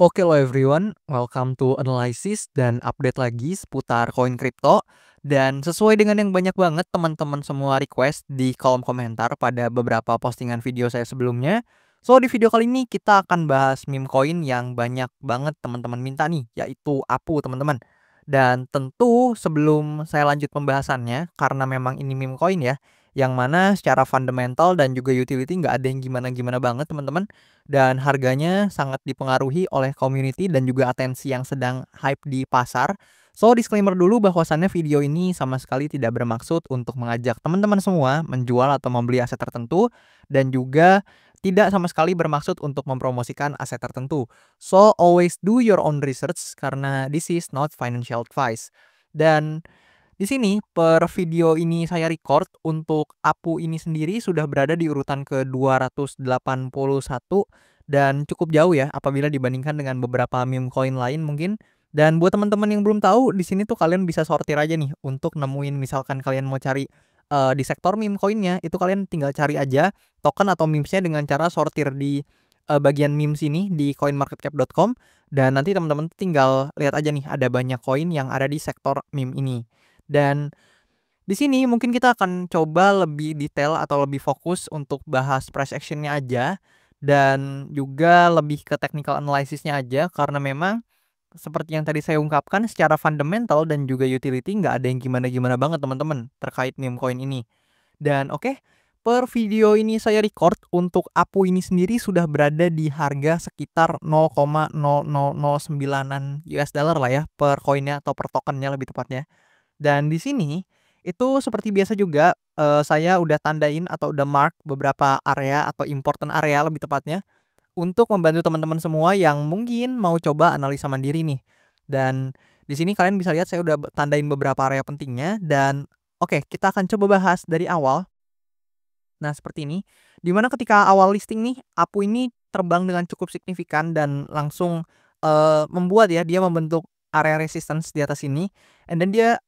Oke lo everyone, welcome to analysis dan update lagi seputar koin kripto. Dan sesuai dengan yang banyak banget teman-teman semua request di kolom komentar pada beberapa postingan video saya sebelumnya. So di video kali ini kita akan bahas meme coin yang banyak banget teman-teman minta nih, yaitu APU teman-teman. Dan tentu sebelum saya lanjut pembahasannya, karena memang ini meme coin ya, yang mana secara fundamental dan juga utility nggak ada yang gimana-gimana banget teman-teman, dan harganya sangat dipengaruhi oleh community dan juga atensi yang sedang hype di pasar. So disclaimer dulu bahwasannya video ini sama sekali tidak bermaksud untuk mengajak teman-teman semua menjual atau membeli aset tertentu, dan juga tidak sama sekali bermaksud untuk mempromosikan aset tertentu. So always do your own research karena this is not financial advice. Dan di sini per video ini saya record untuk APU ini sendiri sudah berada di urutan ke-281 dan cukup jauh ya apabila dibandingkan dengan beberapa meme coin lain mungkin. Dan buat teman-teman yang belum tahu, di sini tuh kalian bisa sortir aja nih untuk nemuin, misalkan kalian mau cari di sektor meme coinnya, itu kalian tinggal cari aja token atau memesnya dengan cara sortir di bagian memes ini di coinmarketcap.com, dan nanti teman-teman tinggal lihat aja nih ada banyak koin yang ada di sektor meme ini. Dan di sini mungkin kita akan coba lebih detail atau lebih fokus untuk bahas price action-nya aja, dan juga lebih ke technical analysis-nya aja, karena memang seperti yang tadi saya ungkapkan secara fundamental dan juga utility nggak ada yang gimana-gimana banget teman-teman terkait meme coin ini. Dan oke, per video ini saya record untuk APU ini sendiri sudah berada di harga sekitar 0,0009-an US dollar lah ya per koinnya atau per tokennya lebih tepatnya. Dan di sini, itu seperti biasa juga, saya udah tandain atau udah mark beberapa area atau important area lebih tepatnya, untuk membantu teman-teman semua yang mungkin mau coba analisa mandiri nih. Dan di sini kalian bisa lihat saya udah tandain beberapa area pentingnya, dan oke, kita akan coba bahas dari awal. Nah, seperti ini, dimana ketika awal listing nih, APU ini terbang dengan cukup signifikan dan langsung, membuat ya, dia membentuk area resistance di atas ini, and then dia,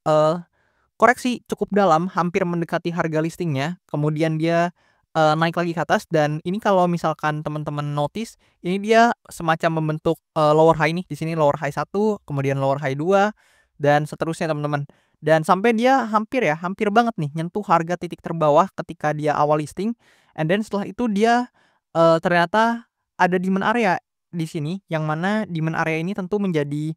koreksi cukup dalam, hampir mendekati harga listingnya, kemudian dia, naik lagi ke atas, dan ini kalau misalkan teman-teman notice, ini dia semacam membentuk, lower high nih, di sini lower high 1, kemudian lower high 2, dan seterusnya teman-teman. Dan sampai dia hampir banget nih nyentuh harga titik terbawah ketika dia awal listing, and then setelah itu dia, ternyata ada demand area di sini, yang mana demand area ini tentu menjadi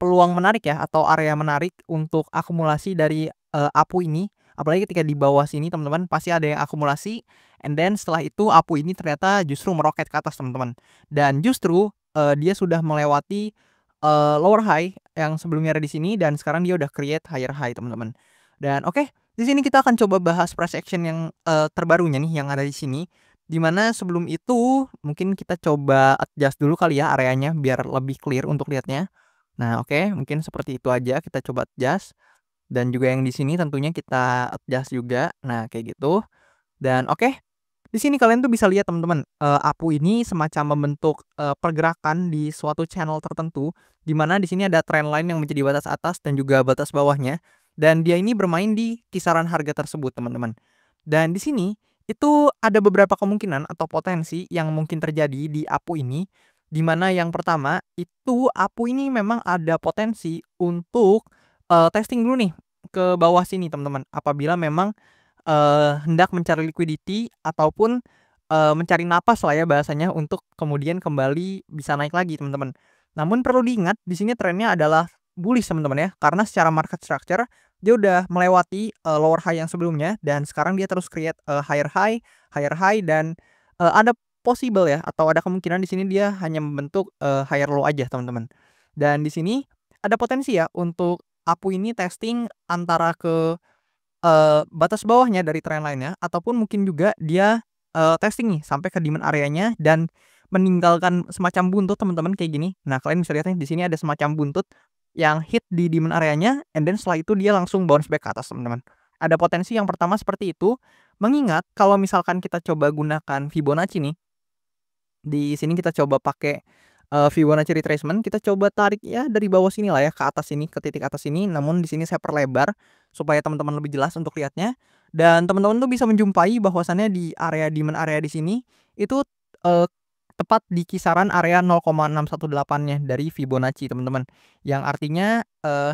peluang menarik ya, atau area menarik untuk akumulasi dari APU ini. Apalagi ketika di bawah sini teman-teman pasti ada yang akumulasi, and then setelah itu APU ini ternyata justru meroket ke atas teman-teman. Dan justru, dia sudah melewati, lower high yang sebelumnya ada di sini, dan sekarang dia udah create higher high teman-teman. Dan oke, di sini kita akan coba bahas price action yang, terbarunya nih yang ada di sini. Dimana sebelum itu mungkin kita coba adjust dulu kali ya areanya biar lebih clear untuk lihatnya. Nah oke, mungkin seperti itu aja kita coba adjust. Dan juga yang di sini tentunya kita adjust juga. Nah, kayak gitu. Dan oke, di sini kalian tuh bisa lihat teman-teman, APU ini semacam membentuk, pergerakan di suatu channel tertentu, di mana di sini ada trend line yang menjadi batas atas dan juga batas bawahnya, dan dia ini bermain di kisaran harga tersebut, teman-teman. Dan di sini, itu ada beberapa kemungkinan atau potensi yang mungkin terjadi di APU ini, di mana yang pertama, itu APU ini memang ada potensi untuk, testing dulu nih ke bawah sini, teman-teman. Apabila memang hendak mencari liquidity ataupun, mencari napas lah ya bahasanya untuk kemudian kembali bisa naik lagi teman-teman. Namun perlu diingat di sini trennya adalah bullish teman-teman ya, karena secara market structure dia udah melewati, lower high yang sebelumnya, dan sekarang dia terus create, higher high, dan, ada possible ya atau ada kemungkinan di sini dia hanya membentuk, higher low aja teman-teman. Dan di sini ada potensi ya untuk APU ini testing antara ke batas bawahnya dari trend line-nya, ataupun mungkin juga dia, testing nih sampai ke demand area-nya dan meninggalkan semacam buntut teman-teman kayak gini. Nah, kalian bisa lihat nih di sini ada semacam buntut yang hit di demand area-nya, and then setelah itu dia langsung bounce back ke atas teman-teman. Ada potensi yang pertama seperti itu, mengingat kalau misalkan kita coba gunakan Fibonacci nih, di sini kita coba pakai, Fibonacci retracement, kita coba tarik ya dari bawah sini lah ya ke atas sini, ke titik atas sini, namun di sini saya perlebar supaya teman-teman lebih jelas untuk lihatnya. Dan teman-teman tuh bisa menjumpai bahwasannya di area demand area di sini itu, eee, tepat di kisaran area 0,618-nya dari Fibonacci, teman-teman. Yang artinya,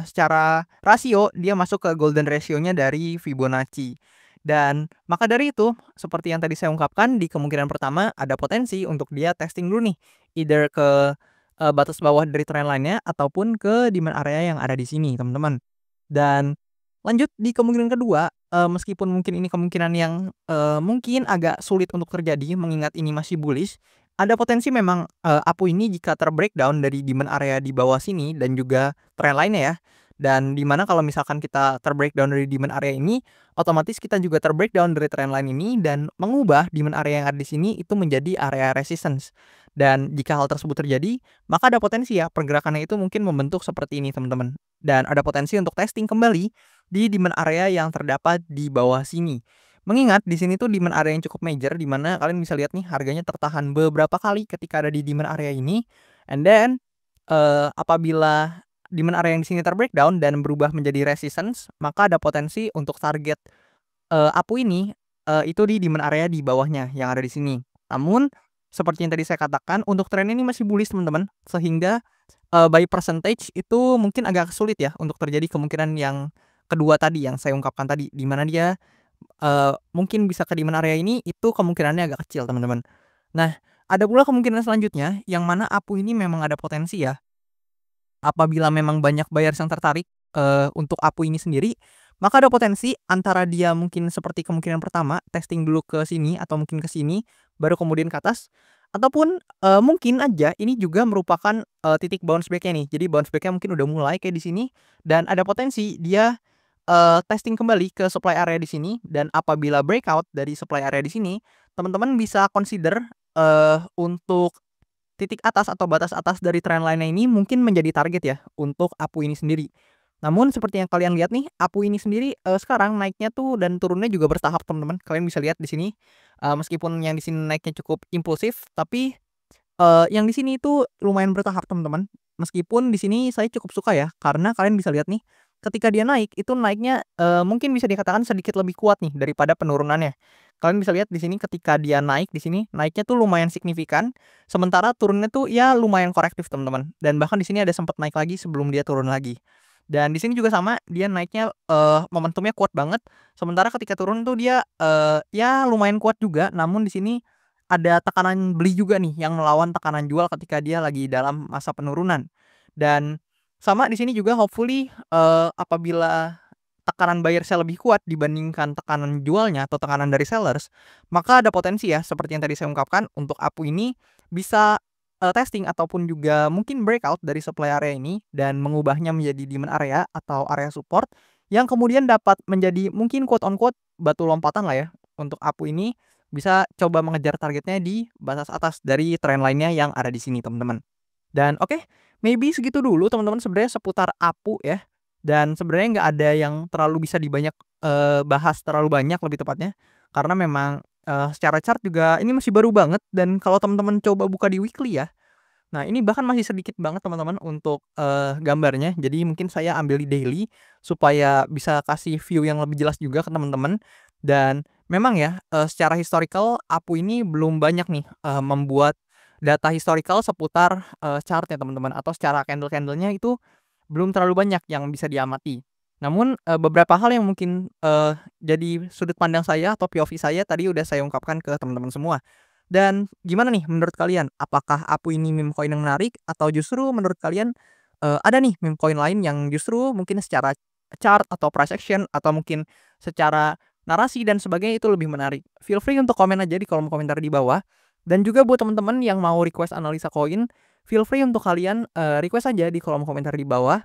secara rasio dia masuk ke golden ratio-nya dari Fibonacci. Dan maka dari itu, seperti yang tadi saya ungkapkan, di kemungkinan pertama ada potensi untuk dia testing dulu nih, either ke, batas bawah dari trendline-nya ataupun ke demand area yang ada di sini, teman-teman. Dan lanjut di kemungkinan kedua, meskipun mungkin ini kemungkinan yang, mungkin agak sulit untuk terjadi mengingat ini masih bullish, ada potensi memang, Apu ini jika ter-breakdown dari demand area di bawah sini dan juga trend lainnya ya, dan di mana kalau misalkan kita ter-breakdown dari demand area ini, otomatis kita juga ter-breakdown dari trend line ini dan mengubah demand area yang ada di sini itu menjadi area resistance. Dan jika hal tersebut terjadi, maka ada potensi ya pergerakannya itu mungkin membentuk seperti ini, teman-teman. Dan ada potensi untuk testing kembali di demand area yang terdapat di bawah sini. Mengingat di sini tuh demand area yang cukup major, di mana kalian bisa lihat nih harganya tertahan beberapa kali ketika ada di demand area ini, and then, apabila demand area yang di sini ter-breakdown dan berubah menjadi resistance, maka ada potensi untuk target, Apu ini, itu di demand area di bawahnya yang ada di sini. Namun, seperti yang tadi saya katakan, untuk tren ini masih bullish, teman-teman, sehingga, by percentage itu mungkin agak sulit ya untuk terjadi kemungkinan yang kedua tadi yang saya ungkapkan tadi, di mana dia, mungkin bisa ke demand area ini, itu kemungkinannya agak kecil, teman-teman. Nah, ada pula kemungkinan selanjutnya, yang mana Apu ini memang ada potensi ya, apabila memang banyak buyers yang tertarik, untuk Apu ini sendiri, maka ada potensi antara dia mungkin seperti kemungkinan pertama, testing dulu ke sini atau mungkin ke sini, baru kemudian ke atas, ataupun, mungkin aja ini juga merupakan, titik bounce back-nya nih. Jadi bounce back-nya mungkin udah mulai kayak di sini, dan ada potensi dia, testing kembali ke supply area di sini, dan apabila breakout dari supply area di sini, teman-teman bisa consider, untuk titik atas atau batas atas dari trendline-nya ini mungkin menjadi target ya untuk Apu ini sendiri. Namun seperti yang kalian lihat nih, Apu ini sendiri, sekarang naiknya tuh dan turunnya juga bertahap, teman-teman. Kalian bisa lihat di sini, meskipun yang di sini naiknya cukup impulsif, tapi, yang di sini itu lumayan bertahap, teman-teman. Meskipun di sini saya cukup suka ya, karena kalian bisa lihat nih, ketika dia naik, itu naiknya, mungkin bisa dikatakan sedikit lebih kuat nih daripada penurunannya. Kalian bisa lihat di sini ketika dia naik di sini, naiknya tuh lumayan signifikan, sementara turunnya tuh ya lumayan korektif, teman-teman. Dan bahkan di sini ada sempat naik lagi sebelum dia turun lagi. Dan di sini juga sama, dia naiknya, momentumnya kuat banget, sementara ketika turun tuh dia, ya lumayan kuat juga, namun di sini ada tekanan beli juga nih yang melawan tekanan jual ketika dia lagi dalam masa penurunan. Dan sama di sini juga hopefully, apabila tekanan buyers-nya lebih kuat dibandingkan tekanan jualnya atau tekanan dari sellers, maka ada potensi ya seperti yang tadi saya ungkapkan untuk Apu ini bisa, testing ataupun juga mungkin breakout dari supply area ini dan mengubahnya menjadi demand area atau area support yang kemudian dapat menjadi mungkin quote on quote batu lompatan lah ya untuk Apu ini bisa coba mengejar targetnya di batas atas dari trend lainnya yang ada di sini, teman-teman. Dan oke, maybe segitu dulu teman-teman sebenarnya seputar Apu ya. Dan sebenarnya nggak ada yang terlalu bisa bahas terlalu banyak lebih tepatnya. Karena memang, secara chart juga ini masih baru banget dan kalau teman-teman coba buka di weekly ya, nah ini bahkan masih sedikit banget teman-teman untuk, gambarnya. Jadi mungkin saya ambil di daily supaya bisa kasih view yang lebih jelas juga ke teman-teman. Dan memang ya, secara historical Apu ini belum banyak nih, membuat data historical seputar, chart-nya teman-teman atau secara candle-candle-nya itu belum terlalu banyak yang bisa diamati. Namun, beberapa hal yang mungkin, jadi sudut pandang saya atau POV saya tadi udah saya ungkapkan ke teman-teman semua. Dan gimana nih menurut kalian? Apakah Apu ini meme coin yang menarik atau justru menurut kalian, ada nih meme coin lain yang justru mungkin secara chart atau price action atau mungkin secara narasi dan sebagainya itu lebih menarik? Feel free untuk komen aja di kolom komentar di bawah. Dan juga buat teman-teman yang mau request analisa koin, feel free untuk kalian, request aja di kolom komentar di bawah.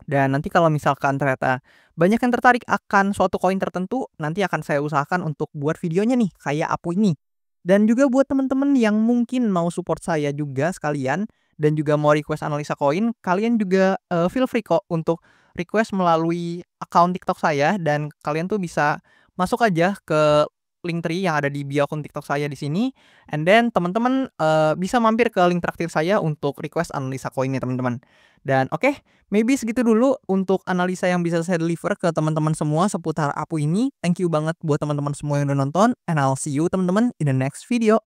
Dan nanti kalau misalkan ternyata banyak yang tertarik akan suatu koin tertentu, nanti akan saya usahakan untuk buat videonya nih, kayak Apu ini. Dan juga buat teman-teman yang mungkin mau support saya juga sekalian, dan juga mau request analisa koin, kalian juga, feel free kok untuk request melalui akun TikTok saya, dan kalian tuh bisa masuk aja ke Linktree yang ada di bio akun TikTok saya di sini, and then teman-teman, bisa mampir ke link traktir saya untuk request analisa koinnya, teman-teman. Dan oke, maybe segitu dulu untuk analisa yang bisa saya deliver ke teman-teman semua seputar Apu ini. Thank you banget buat teman-teman semua yang udah nonton, and I'll see you teman-teman in the next video.